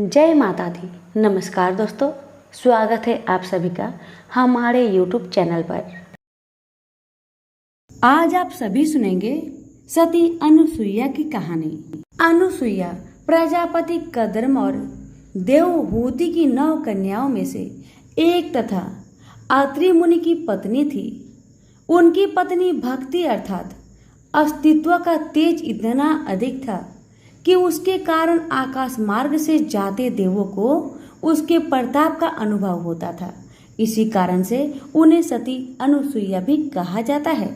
जय माता दी। नमस्कार दोस्तों, स्वागत है आप सभी का हमारे YouTube चैनल पर। आज आप सभी सुनेंगे सती अनुसुईया की कहानी। अनुसुईया प्रजापति कद्रम और देवहूति की 9 कन्याओं में से एक तथा अत्रि मुनि की पत्नी थी। उनकी पत्नी भक्ति अर्थात अस्तित्व का तेज इतना अधिक था कि उसके कारण आकाश मार्ग से जाते देवों को उसके प्रताप का अनुभव होता था। इसी कारण से उन्हें सती अनुसुईया भी कहा जाता है।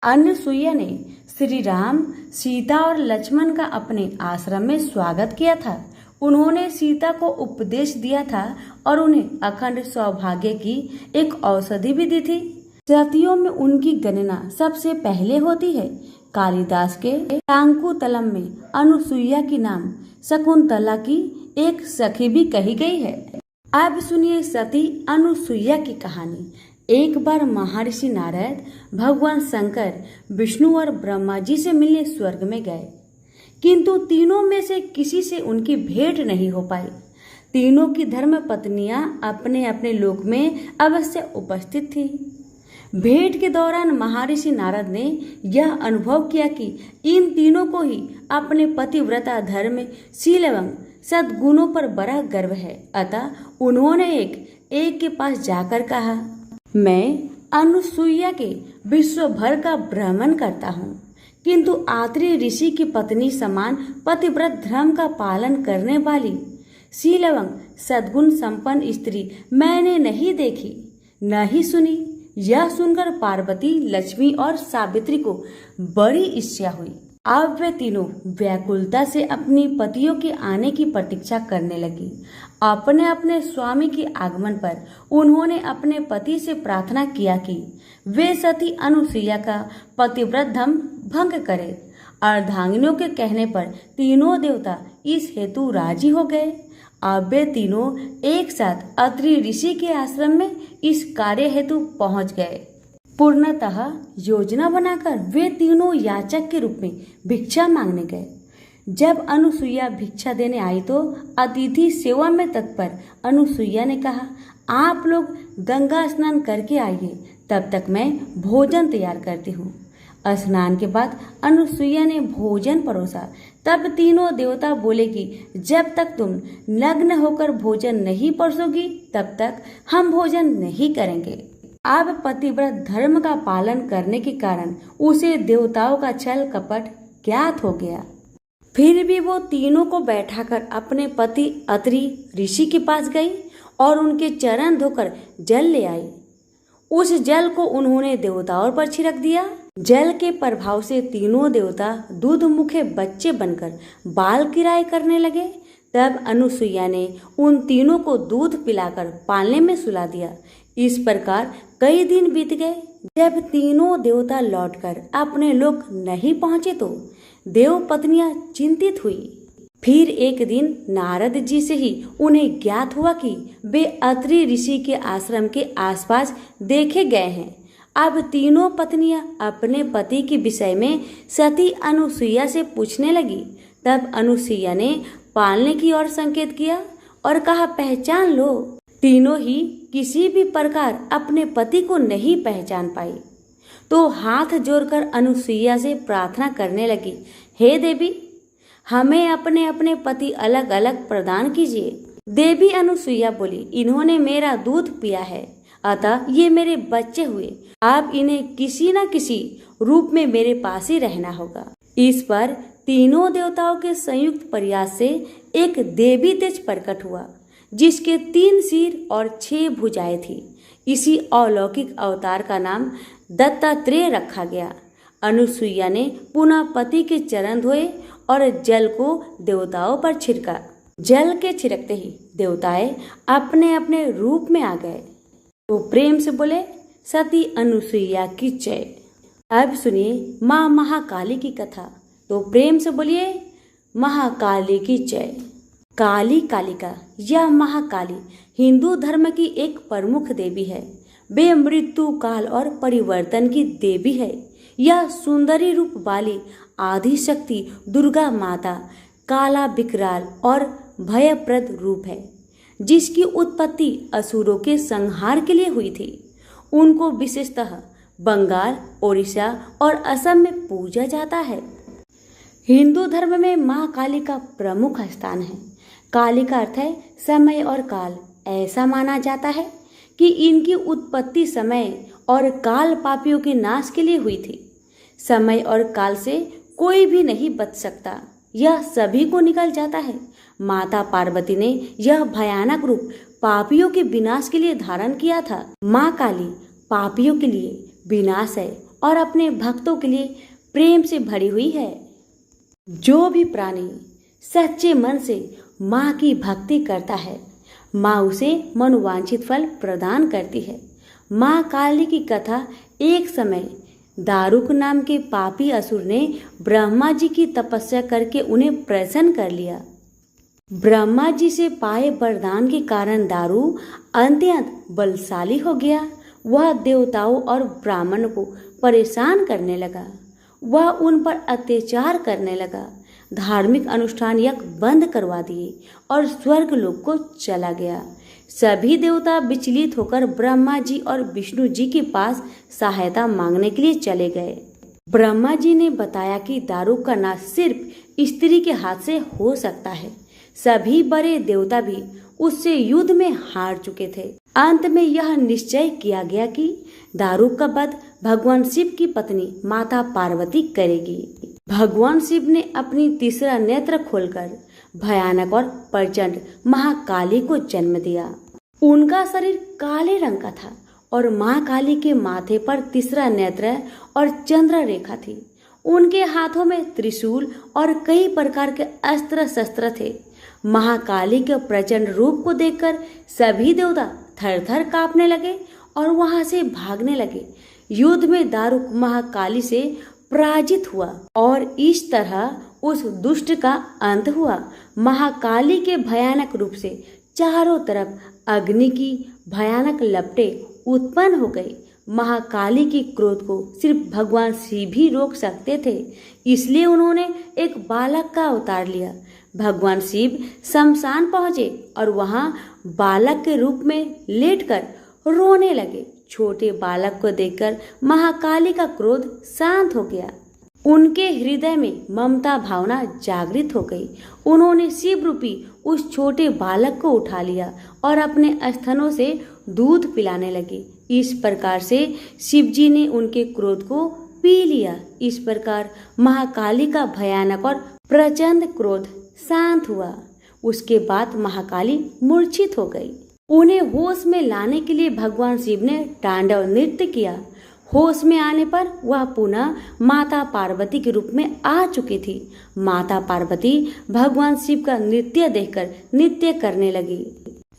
अनुसुईया ने श्री राम, सीता और लक्ष्मण का अपने आश्रम में स्वागत किया था। उन्होंने सीता को उपदेश दिया था और उन्हें अखंड सौभाग्य की एक औषधि भी दी थी। सतियों में उनकी गणना सबसे पहले होती है। कालिदास के शाकुंतलम में अनुसुईया की नाम शकुंतला की एक सखी भी कही गई है। अब सुनिए सती अनुसुईया की कहानी। एक बार महर्षि नारद भगवान शंकर, विष्णु और ब्रह्मा जी से मिलने स्वर्ग में गए, किंतु तीनों में से किसी से उनकी भेंट नहीं हो पाई। तीनों की धर्म पत्नियां अपने अपने लोक में अवश्य उपस्थित थी। भेंट के दौरान महर्षि नारद ने यह अनुभव किया कि इन तीनों को ही अपने पतिव्रता धर्म, शील एवं सद्गुणों पर बड़ा गर्व है। अतः उन्होंने एक के पास जाकर कहा, मैं अनुसुईया के विश्व भर का भ्रमण करता हूँ, किंतु अत्रि ऋषि की पत्नी समान पतिव्रत धर्म का पालन करने वाली शील एवं सद्गुण संपन्न स्त्री मैंने नहीं देखी, न ही सुनी। यह सुनकर पार्वती, लक्ष्मी और सावित्री को बड़ी ईर्ष्या हुई। अब वे तीनों व्याकुलता से अपनी पतियों के आने की प्रतीक्षा करने लगी। अपने अपने स्वामी के आगमन पर उन्होंने अपने पति से प्रार्थना किया कि वे सती अनुसुईया का पतिव्रत धर्म भंग करें। अर्धांगिनियों के कहने पर तीनों देवता इस हेतु राजी हो गए। अब वे तीनों एक साथ अत्रि ऋषि के आश्रम में इस कार्य हेतु पहुंच गए। पूर्णतः योजना बनाकर वे तीनों याचक के रूप में भिक्षा मांगने गए। जब अनुसुईया भिक्षा देने आई तो अतिथि सेवा में तत्पर अनुसुईया ने कहा, आप लोग गंगा स्नान करके आइए, तब तक मैं भोजन तैयार करती हूँ। स्नान के बाद अनुसुईया ने भोजन परोसा। तब तीनों देवता बोले कि जब तक तुम नग्न होकर भोजन नहीं परोसोगी तब तक हम भोजन नहीं करेंगे। अब पतिव्रत धर्म का पालन करने के कारण उसे देवताओं का छल कपट ज्ञात हो गया। फिर भी वो तीनों को बैठाकर अपने पति अत्रि ऋषि के पास गई और उनके चरण धोकर जल ले आई। उस जल को उन्होंने देवताओं पर छिड़क दिया। जल के प्रभाव से तीनों देवता दूध मुखे बच्चे बनकर बाल किराए करने लगे। तब अनुसुईया ने उन तीनों को दूध पिलाकर पालने में सुला दिया। इस प्रकार कई दिन बीत गए। जब तीनों देवता लौटकर अपने लोक नहीं पहुंचे तो देव पत्नियां चिंतित हुई। फिर एक दिन नारद जी से ही उन्हें ज्ञात हुआ कि वे अत्रि ऋषि के आश्रम के आसपास देखे गए हैं। अब तीनों पत्नियां अपने पति के विषय में सती अनुसुईया से पूछने लगी। तब अनुसुईया ने पालने की ओर संकेत किया और कहा, पहचान लो। तीनों ही किसी भी प्रकार अपने पति को नहीं पहचान पाई तो हाथ जोड़कर अनुसुईया से प्रार्थना करने लगी, हे देवी, हमें अपने अपने पति अलग अलग प्रदान कीजिए। देवी अनुसुईया बोली, इन्होंने मेरा दूध पिया है, अतः ये मेरे बच्चे हुए। अब इन्हें किसी न किसी रूप में मेरे पास ही रहना होगा। इस पर तीनों देवताओं के संयुक्त प्रयास से एक देवी तेज प्रकट हुआ, जिसके 3 सिर और 6 भुजाएं थी। इसी अलौकिक अवतार का नाम दत्तात्रेय रखा गया। अनुसुईया ने पुनः पति के चरण धोए और जल को देवताओं पर छिड़का। जल के छिड़कते ही देवताएं अपने अपने रूप में आ गए। तो प्रेम से बोले, सती अनुसुईया की जय। अब सुनिए माँ महाकाली की कथा। तो प्रेम से बोलिए, महाकाली की जय। काली कालिका, यह महाकाली हिंदू धर्म की एक प्रमुख देवी है। वे मृत्यु, काल और परिवर्तन की देवी है। यह सुंदरी रूप वाली आदि शक्ति दुर्गा माता काला विकराल और भयप्रद रूप है, जिसकी उत्पत्ति असुरों के संहार के लिए हुई थी। उनको विशेषतः बंगाल, ओडिशा और असम में पूजा जाता है। हिंदू धर्म में मां काली का प्रमुख स्थान है। काली का अर्थ है समय और काल। ऐसा माना जाता है कि इनकी उत्पत्ति समय और काल पापियों के नाश के लिए हुई थी। समय और काल से कोई भी नहीं बच सकता, यह सभी को निकल जाता है। माता पार्वती ने यह भयानक रूप पापियों के विनाश के लिए धारण किया था। माँ काली पापियों के लिए विनाश है और अपने भक्तों के लिए प्रेम से भरी हुई है। जो भी प्राणी सच्चे मन से माँ की भक्ति करता है, माँ उसे मनोवांछित फल प्रदान करती है। माँ काली की कथा एक समय दारुक नाम के पापी असुर ने ब्रह्मा जी की तपस्या करके उन्हें प्रसन्न कर लिया। ब्रह्मा जी से पाए वरदान के कारण दारू अत्यंत बलशाली हो गया। वह देवताओं और ब्राह्मणों को परेशान करने लगा। वह उन पर अत्याचार करने लगा। धार्मिक अनुष्ठान यज्ञ बंद करवा दिए और स्वर्ग लोक को चला गया। सभी देवता विचलित होकर ब्रह्मा जी और विष्णु जी के पास सहायता मांगने के लिए चले गए। ब्रह्मा जी ने बताया कि दारू का नाश सिर्फ स्त्री के हाथ से हो सकता है। सभी बड़े देवता भी उससे युद्ध में हार चुके थे। अंत में यह निश्चय किया गया कि दारू का वध भगवान शिव की पत्नी माता पार्वती करेगी। भगवान शिव ने अपनी तीसरा नेत्र खोलकर भयानक और प्रचंड महाकाली को जन्म दिया। उनका शरीर काले रंग का था और माँ काली के माथे पर तीसरा नेत्र और चंद्र रेखा थी। उनके हाथों में त्रिशूल और कई प्रकार के अस्त्र शस्त्र थे। महाकाली के प्रचंड रूप को देखकर सभी देवता थर थर कांपने लगे और वहां से भागने लगे। युद्ध में दारुक महाकाली से पराजित हुआ और इस तरह उस दुष्ट का अंत हुआ। महाकाली के भयानक रूप से चारों तरफ अग्नि की भयानक लपटें उत्पन्न हो गई। महाकाली की क्रोध को सिर्फ भगवान शिव ही रोक सकते थे, इसलिए उन्होंने एक बालक का अवतार लिया। भगवान शिव शमशान पहुंचे और वहां बालक के रूप में लेटकर रोने लगे। छोटे बालक को देखकर महाकाली का क्रोध शांत हो गया। उनके हृदय में ममता भावना जागृत हो गई। उन्होंने शिव रूपी उस छोटे बालक को उठा लिया और अपने स्तनों से दूध पिलाने लगे। इस प्रकार से शिव जी ने उनके क्रोध को पी लिया। इस प्रकार महाकाली का भयानक और प्रचंड क्रोध शांत हुआ। उसके बाद महाकाली मूर्छित हो गई। उन्हें होश में लाने के लिए भगवान शिव ने तांडव नृत्य किया। होश में आने पर वह पुनः माता पार्वती के रूप में आ चुकी थी। माता पार्वती भगवान शिव का नृत्य देखकर नृत्य करने लगी,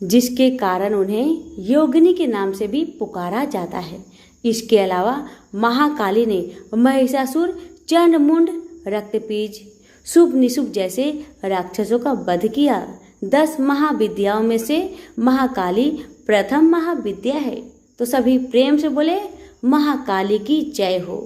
जिसके कारण उन्हें योगिनी के नाम से भी पुकारा जाता है। इसके अलावा महाकाली ने महिषासुर, चंडमुंड, रक्तपीज, शुभ निशुभ जैसे राक्षसों का वध किया। 10 महाविद्याओं में से महाकाली प्रथम महाविद्या है। तो सभी प्रेम से बोले महाकाली की जय हो।